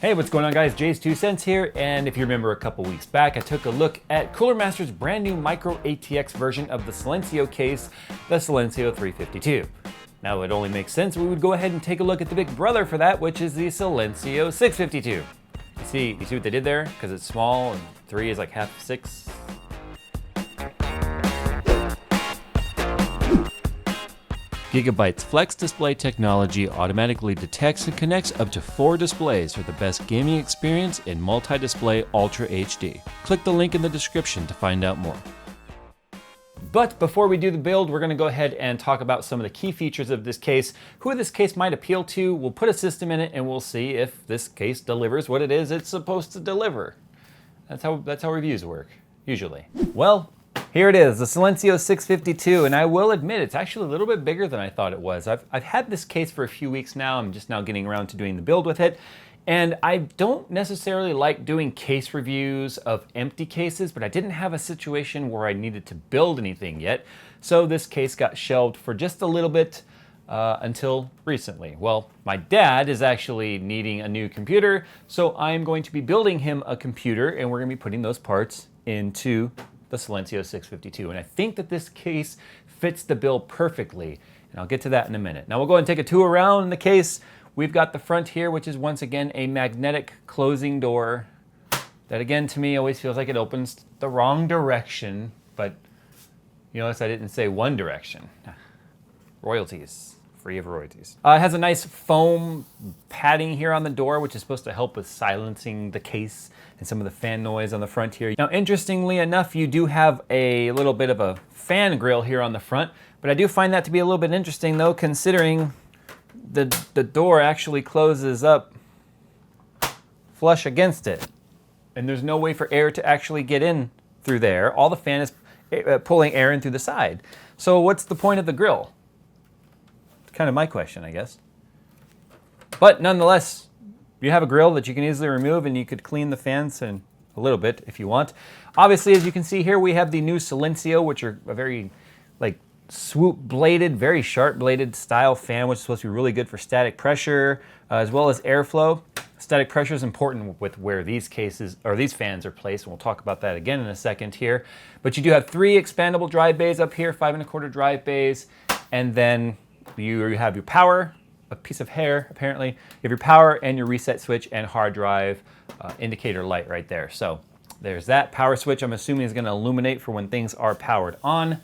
Hey, what's going on guys? JayzTwoCents here, and if you remember a couple weeks back, I took a look at Cooler Master's brand new micro ATX version of the Silencio case, the Silencio 352. Now it only makes sense we would go ahead and take a look at the big brother for that, which is the Silencio 652. You see what they did there? Because it's small and 3 is like half 6. Gigabyte's Flex Display technology automatically detects and connects up to 4 displays for the best gaming experience in multi-display Ultra HD. Click the link in the description to find out more. But before we do the build, we're going to go ahead and talk about some of the key features of this case, who this case might appeal to. We'll put a system in it and we'll see if this case delivers what it is it's supposed to deliver. That's how reviews work, usually. Well, here it is, the Silencio 652, and I will admit it's actually a little bit bigger than I thought it was. I've had this case for a few weeks now. I'm just now getting around to doing the build with it. And I don't necessarily like doing case reviews of empty cases, but I didn't have a situation where I needed to build anything yet. So this case got shelved for just a little bit until recently. Well, my dad is actually needing a new computer, so I'm going to be building him a computer, and we're going to be putting those parts into the Silencio 652. And I think that this case fits the bill perfectly. And I'll get to that in a minute. Now we'll go ahead and take a tour around the case. We've got the front here, which is once again a magnetic closing door that again to me always feels like it opens the wrong direction, but you notice I didn't say one direction. Royalties, free of royalties. It has a nice foam padding here on the door, which is supposed to help with silencing the case and some of the fan noise on the front here. Now, interestingly enough, you do have a little bit of a fan grill here on the front, but I do find that to be a little bit interesting though, considering the door actually closes up flush against it. And there's no way for air to actually get in through there. All the fan is pulling air in through the side. So what's the point of the grill? It's kind of my question, I guess. But nonetheless, you have a grill that you can easily remove, and you could clean the fans in a little bit if you want. Obviously, as you can see here, we have the new Silencio, which are a very swoop bladed, very sharp bladed style fan, which is supposed to be really good for static pressure as well as airflow. Static pressure is important with where these cases or these fans are placed, and we'll talk about that again in a second here. But you do have 3 expandable drive bays up here, 5 1/4 drive bays, and then you have your power, a piece of hair apparently. You have your power and your reset switch and hard drive indicator light right there. So there's that power switch. I'm assuming is going to illuminate for when things are powered on.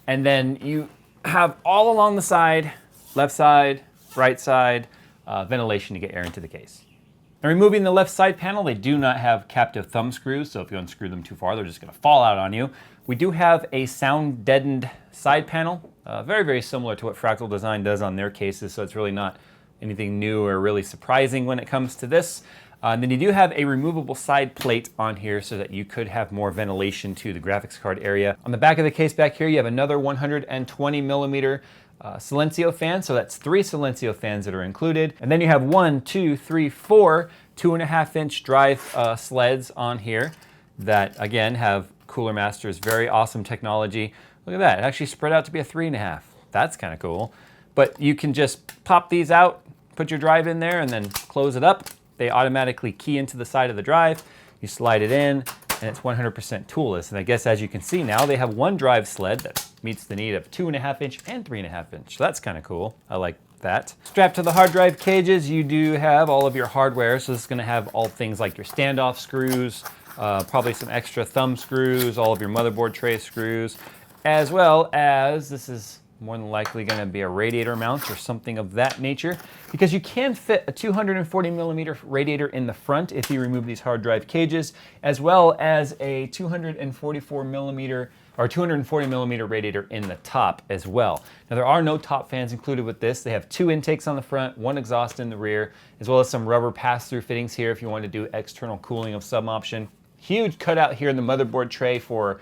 And then you have all along the side, left side, right side, ventilation to get air into the case. Now, removing the left side panel, they do not have captive thumb screws, so if you unscrew them too far, they're just going to fall out on you. We do have a sound deadened side panel, very, very similar to what Fractal Design does on their cases, so it's really not anything new or really surprising when it comes to this. And then you do have a removable side plate on here so that you could have more ventilation to the graphics card area. On the back of the case back here, you have another 120 millimeter Silencio fan, so that's 3 Silencio fans that are included. And then you have 1, 2, 3, 4 2.5-inch drive sleds on here that again have Cooler Master's very awesome technology. Look at that, it actually spread out to be a 3.5. That's kind of cool. But you can just pop these out, put your drive in there, and then close it up. They automatically key into the side of the drive. You slide it in, and it's 100% toolless. And I guess as you can see now, they have 1 drive sled that meets the need of 2.5-inch and 3.5-inch. So that's kind of cool. I like that. Strapped to the hard drive cages, you do have all of your hardware. So this is going to have all things like your standoff screws, probably some extra thumb screws, all of your motherboard tray screws, as well as this is more than likely going to be a radiator mount or something of that nature, because you can fit a 240 millimeter radiator in the front if you remove these hard drive cages, as well as a 244 millimeter or 240 millimeter radiator in the top as well. Now there are no top fans included with this. They have 2 intakes on the front, 1 exhaust in the rear, as well as some rubber pass-through fittings here if you want to do external cooling of some option. Huge cutout here in the motherboard tray for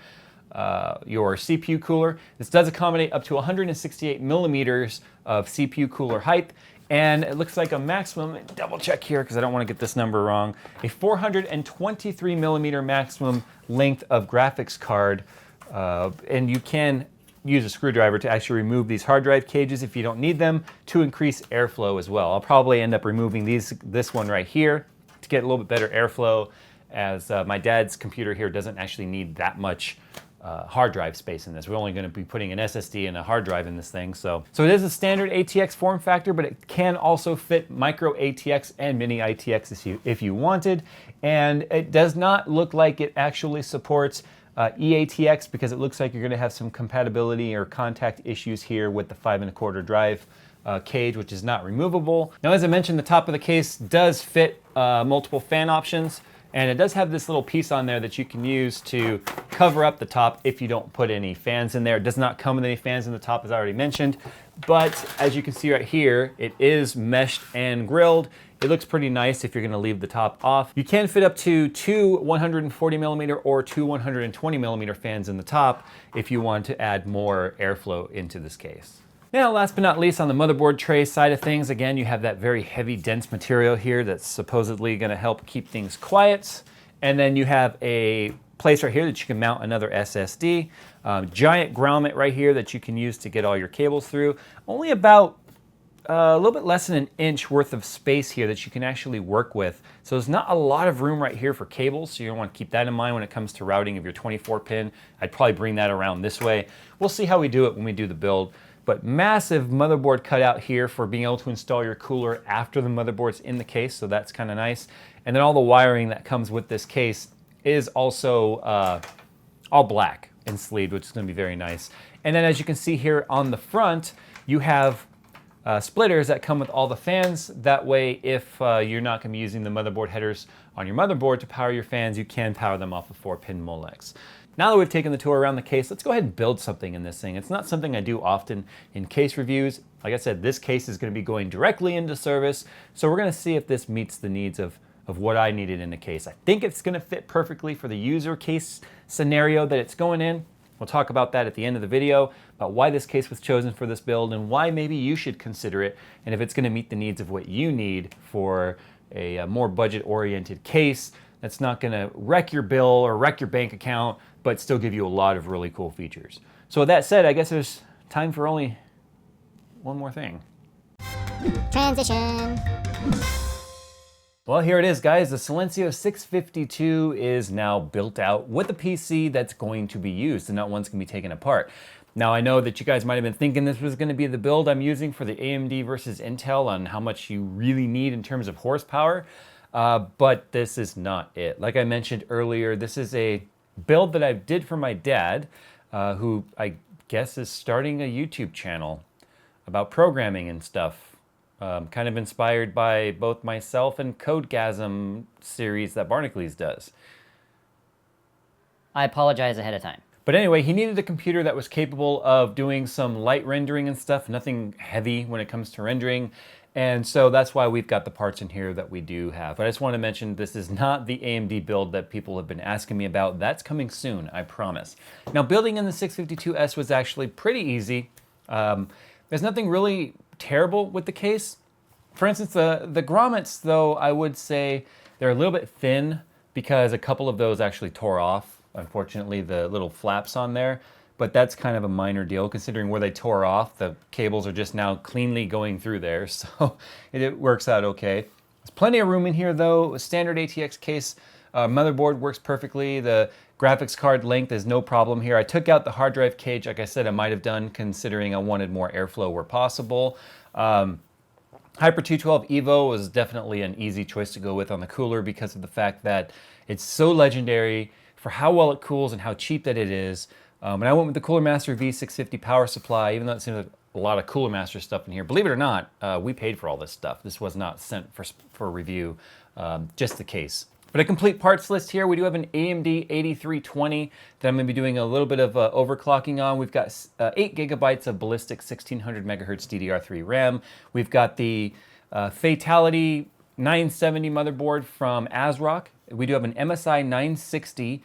your CPU cooler. This does accommodate up to 168 millimeters of CPU cooler height, and it looks like a maximum, double check here because I don't want to get this number wrong, a 423 millimeter maximum length of graphics card, and you can use a screwdriver to actually remove these hard drive cages if you don't need them to increase airflow as well. I'll probably end up removing this one right here to get a little bit better airflow, as my dad's computer here doesn't actually need that much hard drive space in this. We're only going to be putting an SSD and a hard drive in this thing. So it is a standard ATX form factor, but it can also fit micro ATX and mini ITX if you wanted. And it does not look like it actually supports eATX, because it looks like you're going to have some compatibility or contact issues here with the 5 1/4 drive cage, which is not removable. Now, as I mentioned, the top of the case does fit multiple fan options. And it does have this little piece on there that you can use to cover up the top if you don't put any fans in there. It does not come with any fans in the top, as I already mentioned. But as you can see right here, it is meshed and grilled. It looks pretty nice if you're gonna leave the top off. You can fit up to 2 140mm or 2 120mm fans in the top if you want to add more airflow into this case. Now, last but not least, on the motherboard tray side of things, again, you have that very heavy, dense material here that's supposedly gonna help keep things quiet. And then you have a place right here that you can mount another SSD. Giant grommet right here that you can use to get all your cables through. Only about a little bit less than an inch worth of space here that you can actually work with. So there's not a lot of room right here for cables, so you want to keep that in mind when it comes to routing of your 24 pin. I'd probably bring that around this way. We'll see how we do it when we do the build. But massive motherboard cutout here for being able to install your cooler after the motherboard's in the case, so that's kind of nice. And then all the wiring that comes with this case is also all black and sleeved, which is going to be very nice. And then as you can see here on the front, you have splitters that come with all the fans. That way, if you're not going to be using the motherboard headers on your motherboard to power your fans, you can power them off of 4-pin Molex. Now that we've taken the tour around the case, let's go ahead and build something in this thing. It's not something I do often in case reviews. Like I said, this case is going to be going directly into service, so we're going to see if this meets the needs of what I needed in the case. I think it's going to fit perfectly for the user case scenario that it's going in. We'll talk about that at the end of the video, about why this case was chosen for this build and why maybe you should consider it, and if it's going to meet the needs of what you need for a more budget-oriented case that's not going to wreck your bill or wreck your bank account, but still give you a lot of really cool features. So with that said, I guess there's time for only one more thing. Transition. Well, here it is, guys. The Silencio 652 is now built out with a PC that's going to be used and not one's going to be taken apart. Now, I know that you guys might have been thinking this was going to be the build I'm using for the AMD versus Intel on how much you really need in terms of horsepower, but this is not it. Like I mentioned earlier, this is a build that I did for my dad, who I guess is starting a YouTube channel about programming and stuff. Kind of inspired by both myself and Codegasm series that Barnacules does. I apologize ahead of time. But anyway, he needed a computer that was capable of doing some light rendering and stuff, nothing heavy when it comes to rendering. And so that's why we've got the parts in here that we do have. But I just want to mention this is not the AMD build that people have been asking me about. That's coming soon, I promise. Now, building in the 652S was actually pretty easy. There's nothing really terrible with the case. For instance, the grommets, though, I would say they're a little bit thin because a couple of those actually tore off, unfortunately, the little flaps on there. But that's kind of a minor deal considering where they tore off. The cables are just now cleanly going through there, so it works out okay. There's plenty of room in here, though. A standard ATX case motherboard works perfectly. The graphics card length is no problem here. I took out the hard drive cage, like I said, I might have done considering I wanted more airflow where possible. Hyper 212 Evo was definitely an easy choice to go with on the cooler because of the fact that it's so legendary for how well it cools and how cheap that it is. And I went with the Cooler Master V650 power supply, even though it seems like a lot of Cooler Master stuff in here. Believe it or not, we paid for all this stuff. This was not sent for review, just the case. But a complete parts list here. We do have an AMD 8320 that I'm going to be doing a little bit of overclocking on. We've got 8 gigabytes of ballistic 1600 megahertz DDR3 RAM. We've got the Fatality 970 motherboard from ASRock. We do have an MSI 960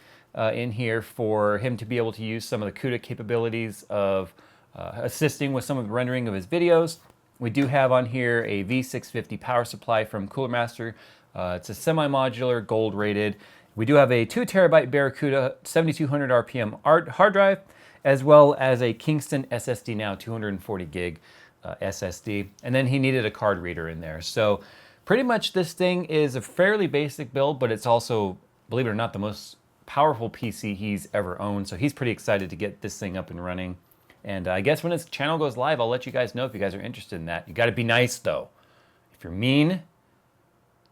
in here for him to be able to use some of the CUDA capabilities of assisting with some of the rendering of his videos. We do have on here a V650 power supply from Cooler Master. It's a semi-modular, gold rated. We do have a 2 terabyte Barracuda 7200 RPM hard drive, as well as a Kingston SSD now, 240 gig SSD. And then he needed a card reader in there. So Pretty much this thing is a fairly basic build, but it's also, believe it or not, the most powerful PC he's ever owned. So he's pretty excited to get this thing up and running. And I guess when his channel goes live, I'll let you guys know if you guys are interested in that. You gotta be nice though. If you're mean,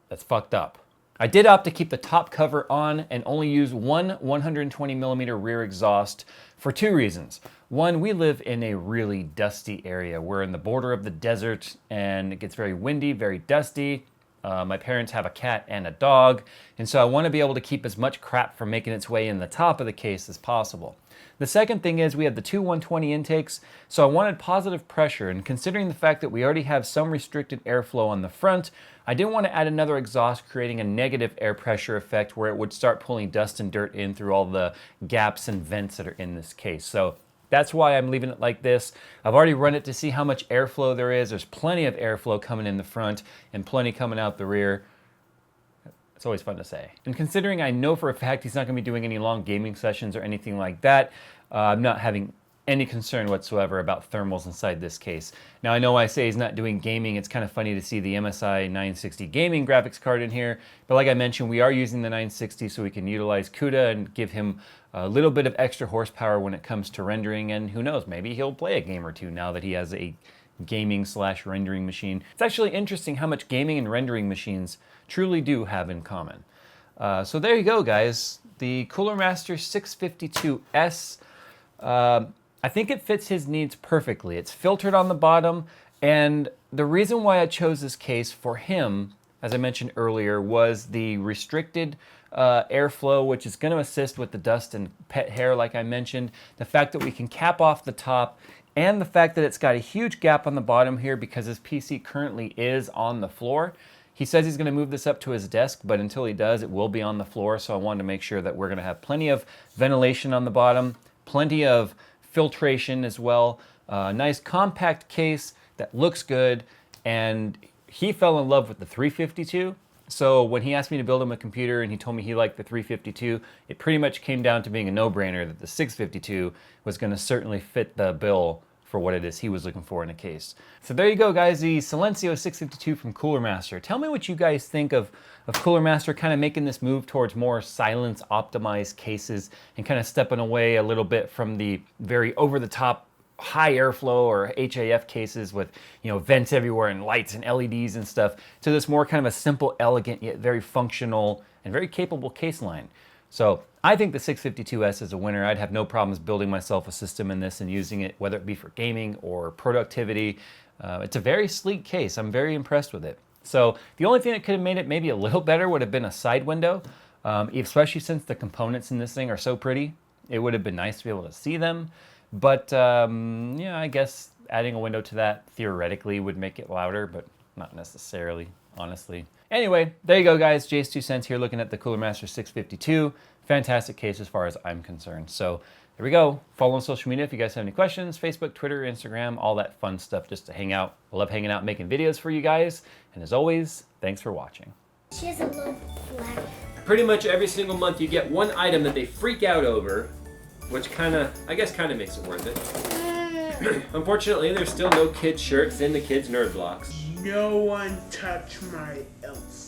that's fucked up. I did opt to keep the top cover on and only use one 120mm rear exhaust for two reasons. One, we live in a really dusty area. We're in the border of the desert and it gets very windy, very dusty. My parents have a cat and a dog, and so I want to be able to keep as much crap from making its way in the top of the case as possible. The second thing is we have the two 120 intakes, so I wanted positive pressure, and considering the fact that we already have some restricted airflow on the front, I didn't want to add another exhaust creating a negative air pressure effect where it would start pulling dust and dirt in through all the gaps and vents that are in this case. So that's why I'm leaving it like this. I've already run it to see how much airflow there is. There's plenty of airflow coming in the front and plenty coming out the rear. It's always fun to say. And considering I know for a fact he's not going to be doing any long gaming sessions or anything like that, I'm not having any concern whatsoever about thermals inside this case. Now I know I say he's not doing gaming. It's kind of funny to see the MSI 960 gaming graphics card in here. But like I mentioned, we are using the 960 so we can utilize CUDA and give him a little bit of extra horsepower when it comes to rendering. And who knows, maybe he'll play a game or two now that he has a gaming / rendering machine. It's actually interesting how much gaming and rendering machines truly do have in common. So there you go, guys. The Cooler Master 652S. I think it fits his needs perfectly. It's filtered on the bottom, and the reason why I chose this case for him, as I mentioned earlier, was the restricted airflow, which is going to assist with the dust and pet hair, like I mentioned, the fact that we can cap off the top, and the fact that it's got a huge gap on the bottom here because his PC currently is on the floor. He says he's going to move this up to his desk, but until he does, it will be on the floor, so I wanted to make sure that we're going to have plenty of ventilation on the bottom, plenty of filtration as well, a nice compact case that looks good, and he fell in love with the 352. So when he asked me to build him a computer and he told me he liked the 352, it pretty much came down to being a no-brainer that the 652 was going to certainly fit the bill for what it is he was looking for in a case. So there you go, guys, the Silencio 652 from Cooler Master. Tell me what you guys think of Cooler Master kind of making this move towards more silence optimized cases and kind of stepping away a little bit from the very over-the-top high airflow or HAF cases with, you know, vents everywhere and lights and LEDs and stuff, to this more kind of a simple, elegant, yet very functional and very capable case line. So I think the 652S is a winner. I'd have no problems building myself a system in this and using it, whether it be for gaming or productivity. It's a very sleek case. I'm very impressed with it. So the only thing that could have made it maybe a little better would have been a side window, especially since the components in this thing are so pretty. It would have been nice to be able to see them. But yeah, I guess adding a window to that theoretically would make it louder, but not necessarily, honestly. Anyway, there you go, guys. JayzTwoCents here looking at the Cooler Master 652. Fantastic case as far as I'm concerned. So there we go. Follow on social media if you guys have any questions. Facebook, Twitter, Instagram, all that fun stuff just to hang out. I love hanging out and making videos for you guys. And as always, thanks for watching. She has a little flag. Pretty much every single month you get one item that they freak out over, which I guess kind of makes it worth it. Unfortunately, there's still no kids' shirts in the kids' nerd blocks. No one touch my Elsa.